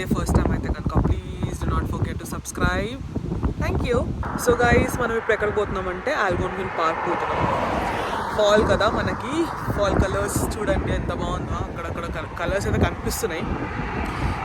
ఇదే first time అయితే కనుక please do not forget to subscribe. Thank you. So guys మనం ఇప్పుడు ఎక్కడికి పోతున్నామంటే ఆల్గోన్క్విన్ పార్క్ పోతున్నాం. ఫాల్ కదా, మనకి ఫాల్ కలర్స్ చూడండి ఎంత బాగుందో, అక్కడక్కడ కలర్స్ అయితే కనిపిస్తున్నాయి.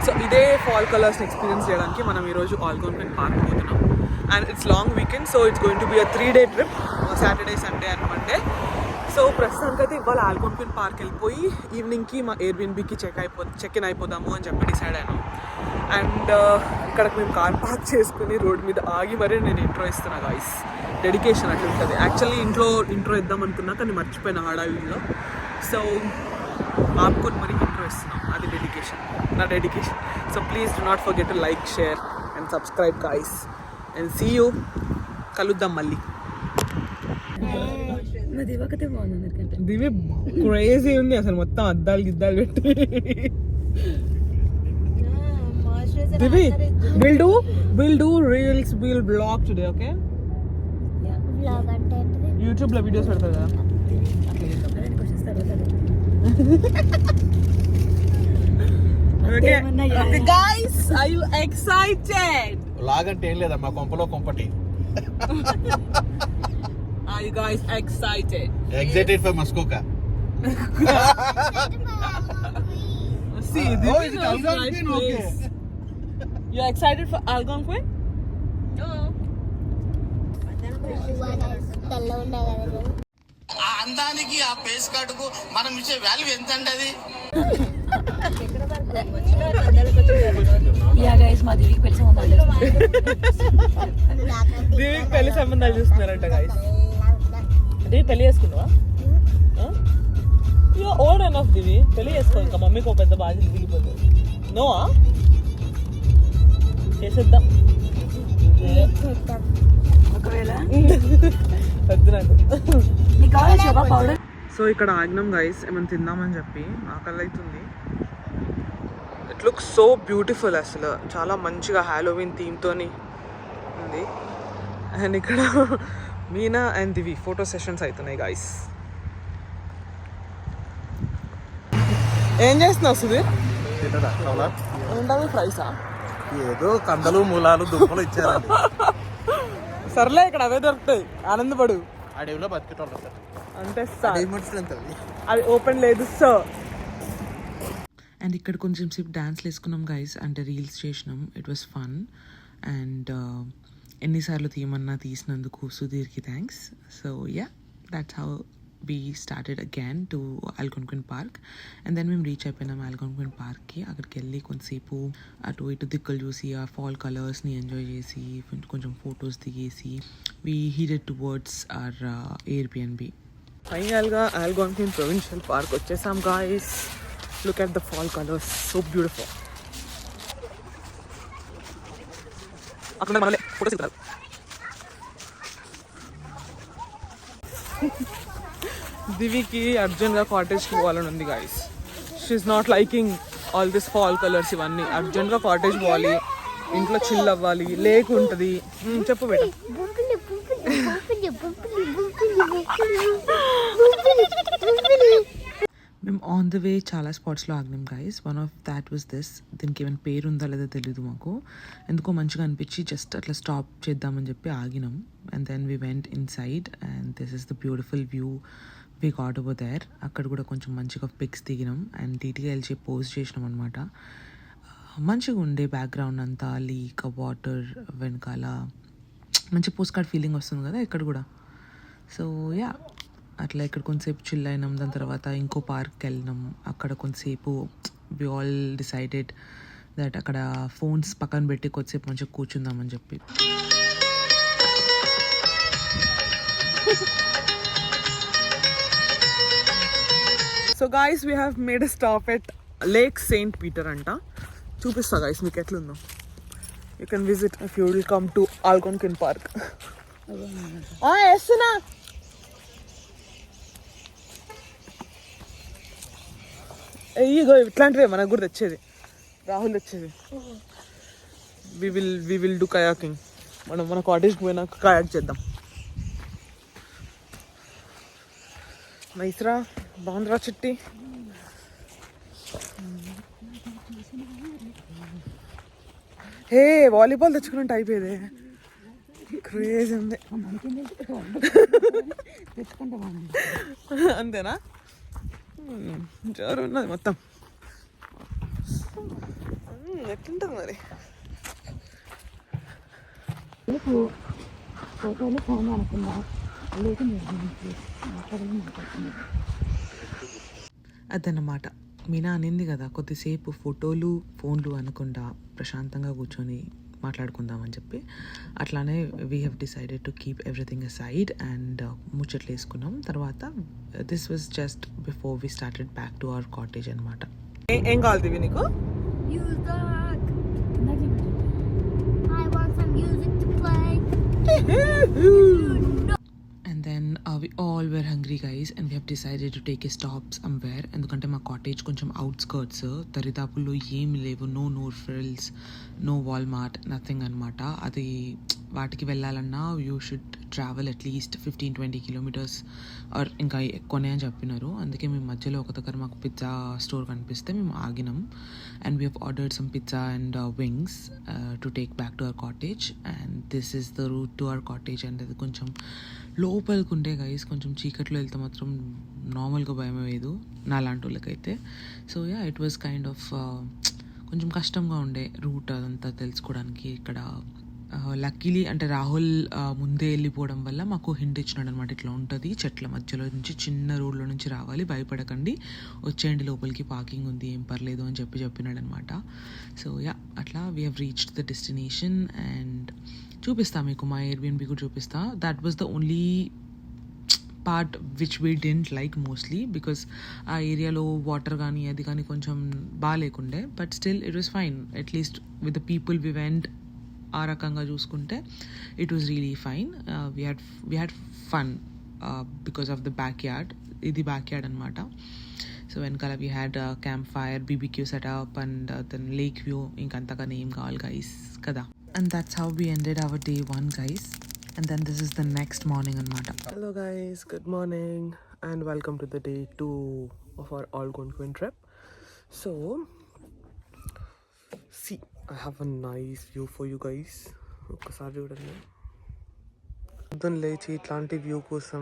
సో ఇదే ఫాల్ కలర్స్ని ఎక్స్పీరియన్స్ చేయడానికి మనం ఈరోజు ఆల్గోన్క్విన్ పార్క్ పోతున్నాం. And it's long weekend, so it's going to be a 3-day trip, Saturday, Sunday and Monday. So ప్రస్తుతానికైతే ఇవాళ ఆల్గోన్క్విన్ పార్క్ వెళ్ళిపోయి ఈవినింగ్కి మా ఎయిర్బిఎన్బికి చెక్ ఇన్ అయిపోదాము అని చెప్పి డిసైడ్ అయ్యాను. అండ్ ఇక్కడికి మేము కార్ పార్క్ చేసుకుని రోడ్ మీద ఆగి మరీ నేను ఇంట్రో ఇస్తున్నా గాయ్స్. డెడికేషన్ అట్లా ఉంటుంది. యాక్చువల్లీ ఇంట్రో ఇద్దాం అనుకున్నా కానీ మర్చిపోయిన హడావిడిలో. సో ఆపుకొని మరీ ఇంట్రో ఇస్తున్నాం, అది నా dedication. So please do not forget to like, share and subscribe guys. And see you, కలుద్దాం మళ్ళీ. దివి క్రేజీ ఉంది అసలు, మొత్తం అద్దాలు గిద్దాలు పెట్టి. దివి will do reels, will blog today, okay? YouTube లో వీడియోస్ పెడతారు కదా. Okay guys, are you excited? Vlog అంటే ఏం లేదమ్మా, కొంపలో కొంపటి. Are you guys excited? Excited for Muskoka. See, this is Algonquin, okay. You excited for Algonquin? No. ఆ అందానికి, ఆ ఫేస్ కార్డుకు మనం ఇచ్చే వాల్యూ ఎంత అండి అది? దివికి పెళ్లి సంబంధాలు చూస్తున్నారంట గాయస్. దివి పెళ్లి చేసుకున్నావా? ఓల్డ్ ఎనఫ్ దివి, పెళ్లి చేసుకో. ఇంకా మమ్మీకి ఒక పెద్ద బాధ్యత దిగిపోతుంది. నోవా చేసేద్దాం ఒకవేళ వద్దు నాకు. సో ఇక్కడ ఆగ్నం గైస్, ఏమైనా తిందామని చెప్పి ఆకలి అవుతుంది. ఇట్ లుక్స్ సో బ్యూటిఫుల్, అసలు చాలా మంచిగా హాలోవిన్ థీమ్తోని ఉంది. అండ్ ఇక్కడ Meena and Divi photo sessions అవుతున్నాయి గాయస్. ఏం చేస్తున్నావు సుధీర్? ఏంటవి ఫ్రైసా? ఏదో కందలు, మూలాలు, దుంపలు ఇచ్చారండి. సర్లే, ఇక్కడ అవే దొరుకుతాయి, ఆనందపడు. అడవిలో బతికేటోళ్ళు సార్ అంటే అది ఓపెన్ లేదు సార్. అండ్ ఇక్కడ కొంచెం సేపు డాన్స్లు వేసుకున్నాం గైస్, అంటే రీల్స్ చేసినాం. It was fun. అండ్ ఎన్నిసార్లు తీయమన్నా తీసినందుకు సుధీర్కి thanks. So yeah, that's how we started again to Algonquin Park. And then మేము రీచ్ అయిపోయినాం Algonquin Parkకి. అక్కడికి వెళ్ళి కొంతసేపు అటు ఇటు దిక్కులు చూసి ఆ ఫాల్ కలర్స్ని ఎంజాయ్ చేసి కొంచెం ఫొటోస్ దిగేసి we headed towards our Airbnb. ఫైనల్గా Algonquin Provincial Park వచ్చేసాం guys. Look at the fall colors, so beautiful. అక్కడ మనలే ఫోటోస్ దిగుతారు. దివికి అర్జెంట్గా కాటేజ్కి పోవాలని ఉంది guys. She is not liking all this fall colours ఇవన్నీ. అర్జెంట్గా కాటేజ్ పోవాలి, ఇంట్లో చిల్ అవ్వాలి, లేక్ ఉంటుంది. చెప్పు బేట. మేము ఆన్ ద వే చాలా స్పాట్స్లో ఆగినాం guys. One of that was this. దీనికి ఏమైనా పేరు ఉందా లేదా తెలీదు మాకు. ఎందుకో మంచిగా అనిపించి జస్ట్ అట్లా స్టాప్ చేద్దామని చెప్పి ఆగినాం. And then we went inside and this is the beautiful view we got over there. అక్కడ కూడా కొంచెం మంచిగా పిక్స్ దిగినాం అండ్ డీటెయిల్స్ పోస్ట్ చేసినాం అనమాట. మంచిగా ఉండే బ్యాక్గ్రౌండ్ అంతా, లీక్, వాటర్ వెనకాల మంచి పోస్ట్ కార్డ్ ఫీలింగ్ వస్తుంది కదా ఇక్కడ కూడా. సో యా, అట్లా ఇక్కడ కొంతసేపు చిల్ అయినాం. దాని తర్వాత ఇంకో పార్క్కి వెళ్ళినాం. అక్కడ కొంతసేపు వి ఆల్ డిసైడెడ్ దట్ అక్కడ ఫోన్స్ పక్కన పెట్టి కొద్దిసేపు మంచిగా కూర్చుందామని చెప్పి. So guys, we have made a stop at Lake Saint Peter అంట. చూపిస్తా గాయస్ మీకు ఎట్లుందో. You can visit if you will come to Algonquin Park. ఎస్నా ఇగో ఇట్లాంటివే మనకు కూడా తెచ్చేది, రాహుల్ తెచ్చేది. We will do kayaking. మన కాటేజ్కి పోయినాక కయాక్ చేద్దాం. నైస్రా, బాగుందిరా చిట్టి. హే వాలీబాల్ తెచ్చుకున్నట్టు అయిపోయేది. క్రేజ్ ఉంది. అంతేనా? జోరు ఉన్నది మొత్తం. ఎట్లుంటుంది మరి? ఫోటోలు ఫోన్ అనుకున్నా అదన్నమాట. మీనా అనింది కదా కొద్దిసేపు ఫోటోలు ఫోన్లు అనకుండా ప్రశాంతంగా కూర్చొని మాట్లాడుకుందామని చెప్పి. అట్లానే we have decided to keep everything aside and ముచ్చట్లు వేసుకున్నాం. తర్వాత this was just before we started back to our cottage అనమాట. ఏం కావాలి నీకు? I want some music to play. And then we all were hungry guys and we have decided to take a stop somewhere. ఎందుకంటే మా cottage కొంచెం outskirts, దరిదాపుల్లో ఏమి లేవు. No frills, no Walmart, nothing అనమాట. అది వాటికి వెళ్ళాలన్నా you should travel at least 15-20 kilometres or ఇంకా ఎక్కువనే అని చెప్పినారు. అందుకే మేము మధ్యలో ఒక దగ్గర మాకు పిజ్జా స్టోర్ కనిపిస్తే మేము ఆగినాం. And we have ordered some pizza and wings to take back to our cottage. And this is the route to our cottage. And అది కొంచెం లోపలికి ఉంటే గైస్, కొంచెం చీకట్లో వెళ్తే మాత్రం నార్మల్గా భయం వేయదు నాలాంటి వాళ్ళకైతే. So yeah, it was kind of కొంచెం కష్టంగా ఉండే రూట్ అదంతా తెలుసుకోవడానికి. ఇక్కడ లక్కీలీ అంటే రాహుల్ ముందే వెళ్ళిపోవడం వల్ల మాకు హింట్ ఇచ్చినాడు అనమాట. ఇట్లా ఉంటుంది, చెట్ల మధ్యలో నుంచి చిన్న రోడ్లో నుంచి రావాలి, భయపడకండి, వచ్చేయండి లోపలికి, పార్కింగ్ ఉంది, ఏం పర్లేదు అని చెప్పినాడు అనమాట. సో యా, అట్లా we have reached the destination. And చూపిస్తా మీకు, మా ఎయిర్బిఎన్బి కూడా చూపిస్తా. That was the only part which we didn't like mostly, because ఆ ఏరియాలో వాటర్ కానీ అది కానీ కొంచెం బాగాలేకుండే. But still it was fine, at least with the people we went. ఆ రకంగా చూసుకుంటే it was really fine. We had fun because of the backyard. ఇది బ్యాక్ యార్డ్ అనమాట. సో వెనకాల we had campfire, BBQ setup and then lake view. ఇంకంతగానే ఏం కావాలి guys కదా. And that's how we ended our day 1 guys. And then this is the next morning anamata. Hello guys, good morning and welcome to the day 2 of our Algonquin trip. So see, I have a nice view for you guys. ఒక్కసారి చూడండి. పొద్దున్న లేచి ఇట్లాంటి view కోసం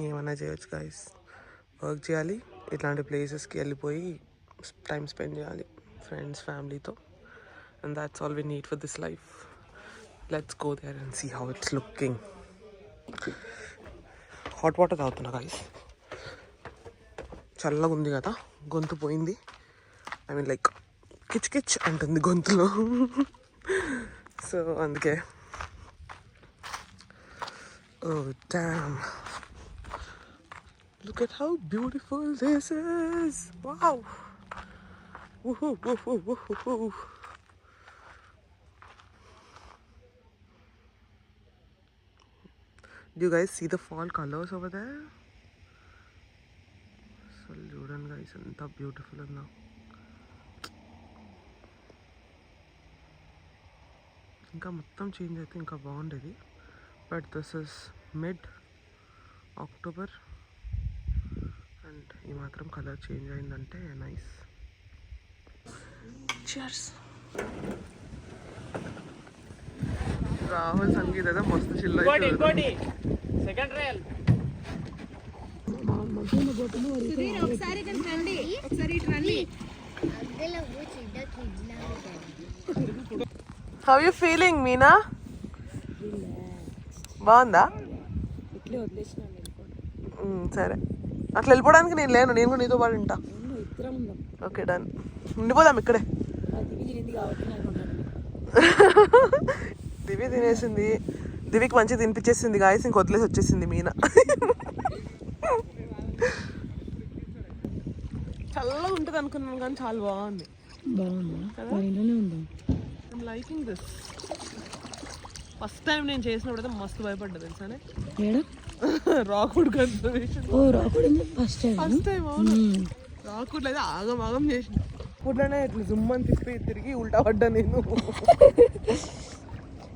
ఏమైనా చేయొచ్చు guys. Work చేయాలి, ఇట్లాంటి ప్లేసెస్కి వెళ్ళిపోయి టైం స్పెండ్ చేయాలి ఫ్రెండ్స్, ఫ్యామిలీతో. And that's all we need for this life. Let's go there and see how it's looking. Hot water తాగుతున్నా guys. చల్లగా ఉంది కదా, గొంతు పోయింది. ఐ మీన్ లైక్ కిచ్ కిచ్ అంటుంది గొంతులో. సో అందుకే. Oh damn. Look at how beautiful this is. Wow. Woohoo, woohoo, woohoo. Do you guys see the fall colors over there? So చూడండి guys, ఎంత బ్యూటిఫుల్ ఉందో. ఇంకా మొత్తం చేంజ్ అయితే ఇంకా బాగుండేది. But this is mid October and ఈ మాత్రం కలర్ చేంజ్ అయిందంటే నైస్. Cheers. రాహుల్ సంగీత ఏదో మస్తు చిల్ అయిపోయింది. Second trial. ఒకసారి రండి, ఒకసారి ఇటు రండి. How you feeling Meena? బాగుందా? సరే, అట్లా వెళ్ళిపోవడానికి నేను లేను, నేను కూడా నీతో పాటు ఉంటా. ఓకే డన్, ఉండిపోదాం ఇక్కడే. దివి తినేసింది, దివికి మంచిగా తినిపించేసింది గాయస్, ఇంక వదిలేసి వచ్చేసింది మీనా. చల్లగా ఉంటుంది అనుకున్నాను కానీ చాలా బాగుంది. Liking this. ఫస్ట్ టైం నేను చేసినప్పుడు మస్తు భయపడ్డా తెలుసానే. రాకుడ్ కన్సర్వేషన్. ఫస్ట్ టైం రాకుడ్ అయితే ఆగం ఆగం చేసిన. ఇప్పుడులోనే ఇట్లా జుమ్మని తిరిగి ఉల్టా పడ్డా నేను.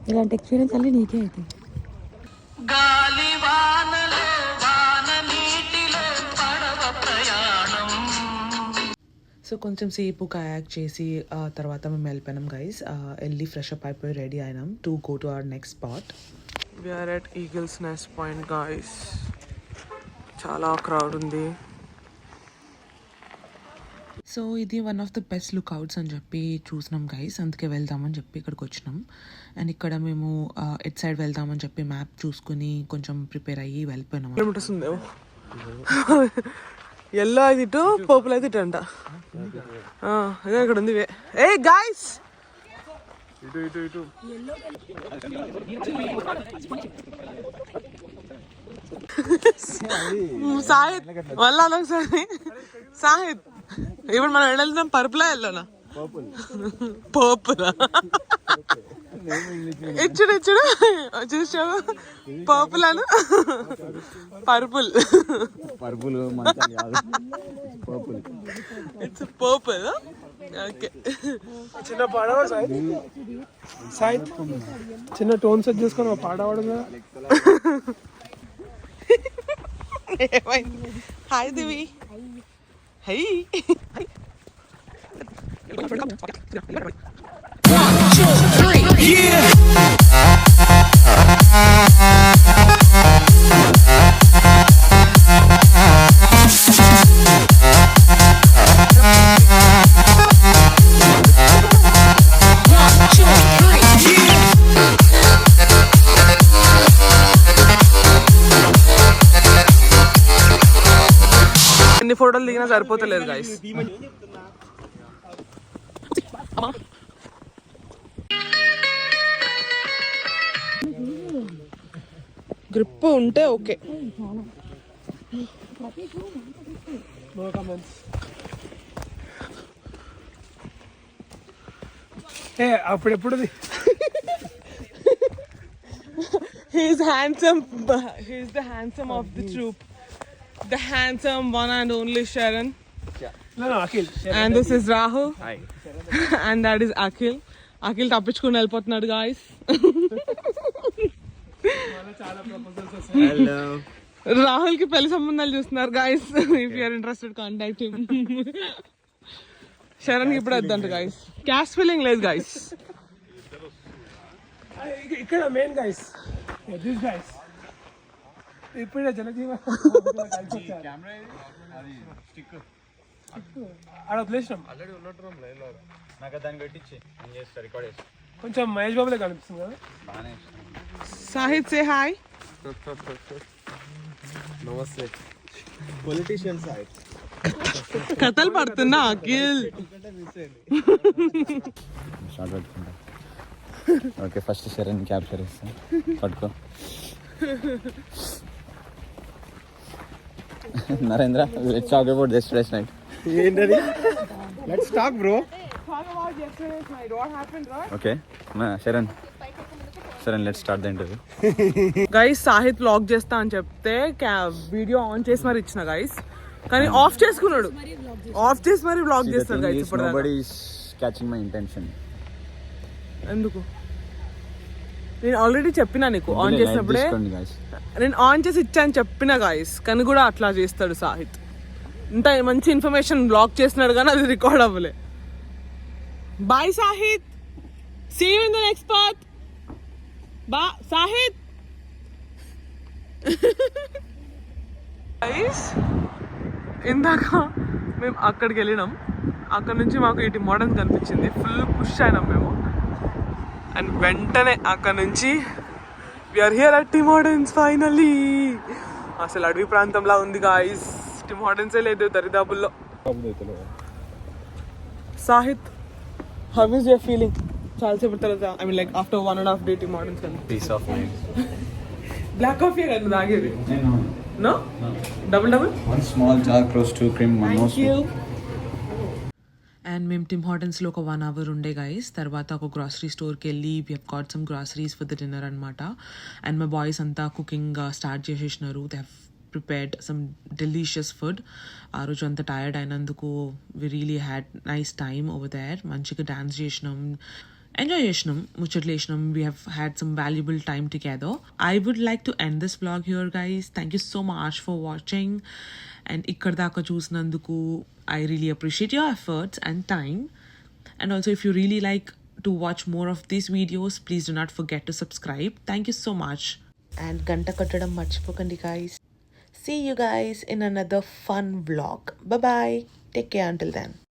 ఇలాంటి ఎక్స్పీరియన్స్ అన్నీ నీకే అవుతాయి. సో కొంచెం సేపు కయాక్ చేసి తర్వాత మేము వెళ్ళిపోయినాం గైస్. వెళ్ళి ఫ్రెష్ అప్ అయిపోయి రెడీ అయినాం to go to our next spot. We are at Eagle's Nest Point guys. చాలా క్రౌడ్ ఉంది. సో ఇది one of the best lookouts అని చెప్పి చూసినాం గైస్, అందుకే వెళ్దామని చెప్పి ఇక్కడికి వచ్చినాం. అండ్ ఇక్కడ మేము ఎట్ సైడ్ వెళ్దామని చెప్పి మ్యాప్ చూసుకుని కొంచెం ప్రిపేర్ అయ్యి వెళ్ళిపోయినాం. కిలోమీటర్స్ ఉందేమో. ఎల్లో అయితే ఇటు, పర్పుల్ అయితే ఇటు అంట. అదే ఇక్కడ ఉంది. ఏ గైస్ సాహిద్ మళ్ళా ఒకసారి సాహిద్, ఇప్పుడు మనం వెళ్తాం పర్పులా వెళ్ళనా? పర్పులా ఇచ్చుడు చూసావు, purple Anu purple it's purple. Okay, చిన్న పాడవాడు సాయి, చిన్న టోన్ సెట్ చేసుకొని పాడవాడు. హాయ్ దివి. హై ఎన్ని ఫోటోలు దిగినా సరిపోతలేదు గైస్. గ్రిప్ ఉంటే okay. అప్పుడెప్పుడు He's handsome. He's the handsome of the troop. The handsome one and only Sharon. No, Akhil. And this is Rahul. Hi. And that is Akhil. Akhil తప్పించుకుని వెళ్ళిపోతున్నాడు guys. Hello. Rahul కి పెళ్లి సంబంధాలు చూస్తున్నారు guys. If you are interested, contact him. Sharan కి ఇప్పుడు వద్దంట guys. Caste feeling లేదు guys. ఇక్కడ మెయిన్ గైస్, దిస్ గైస్ ఇప్పుడే జనజీవ ఆడ వదిలేసినాం. కొంచెం మహేష్ బాబులే కనిపిస్తుంది కదా. Sahid say hi. నమస్తే. Politician said. కథలు పడుతున్నా Akhil. Okay, first Sharan capture చేస్తా. పట్టుకో. Narendra, let's talk about yesterday's night. ఏంటది? Let's talk bro. Okay, Sharan let's start the interview. Guys Sahith vlog చేస్తా అని చెప్తే వీడియో ఆన్ చేసి మరి ఇచ్చిన గైస్, కానీ ఆఫ్ చేసుకున్నాడు. ఆఫ్ చేసి మరి వ్లాగ్ చేస్తాడు గైస్. ఇప్పుడు nobody is catching my intention. ఎందుకు? నేను ఆల్రెడీ చెప్పినా నీకు ఆన్ చేసినప్పుడే. నేను ఆన్ చేసి ఇచ్చా అని చెప్పిన గాయస్, కానీ కూడా అట్లా చేస్తాడు సాహిత్. ఇంత మంచి ఇన్ఫర్మేషన్ బ్లాక్ చేస్తున్నాడు కానీ అది రికార్డ్ అవ్వలే. Bye Sahith, see you in the next part. బా సాహిత్. గైస్ ఇందాక మేము అక్కడికి వెళ్ళినాం, అక్కడ నుంచి మాకు ఇటు మోడర్న్ కనిపించింది. ఫుల్ పుష్ అయినాం మేము. అండ్ వెంటనే అక్కడ నుంచి we're here at Tim Hortons finally. అసలు అడవి ప్రాంతంలా ఉంది గాయస్. టిమ్ హార్టన్సే లేదు దరిదాపుల్లో. Sahith, how is your feeling? చాలాసేపు తర్వాత, I mean like after 1.5 day Tim Hortons కదా. Peace of mind. Black coffee కదా తాగేది? No, double one small jar close to cream, one more. And మేము టిమ్ హార్టన్స్లో ఒక 1 hour ఉండే గైస్. తర్వాత ఒక గ్రాసరీ స్టోర్కి వెళ్ళి we have got some groceries for the dinner అనమాట. అండ్ మా బాయ్స్ అంతా కుకింగ్ స్టార్ట్ చేసేసినారు. They have prepared some delicious food. ఆ రోజు అంతా టైర్డ్ అయినందుకు we really had nice time over there. మంచిగా డాన్స్ చేసినాం. ఎంజాయ్ చేసినాం, ముచ్చట్లు వేసినాం. We have had some valuable time together. I would like to end this vlog here guys. Thank you so much for watching. And ఇక్కడ దాకా చూసినందుకు I really appreciate your efforts and time. And also, if you really like to watch more of these videos, please do not forget to subscribe. Thank you so much. And ganta kattadam marchipokandi guys. See you guys in another fun vlog. Bye bye. Take care until then.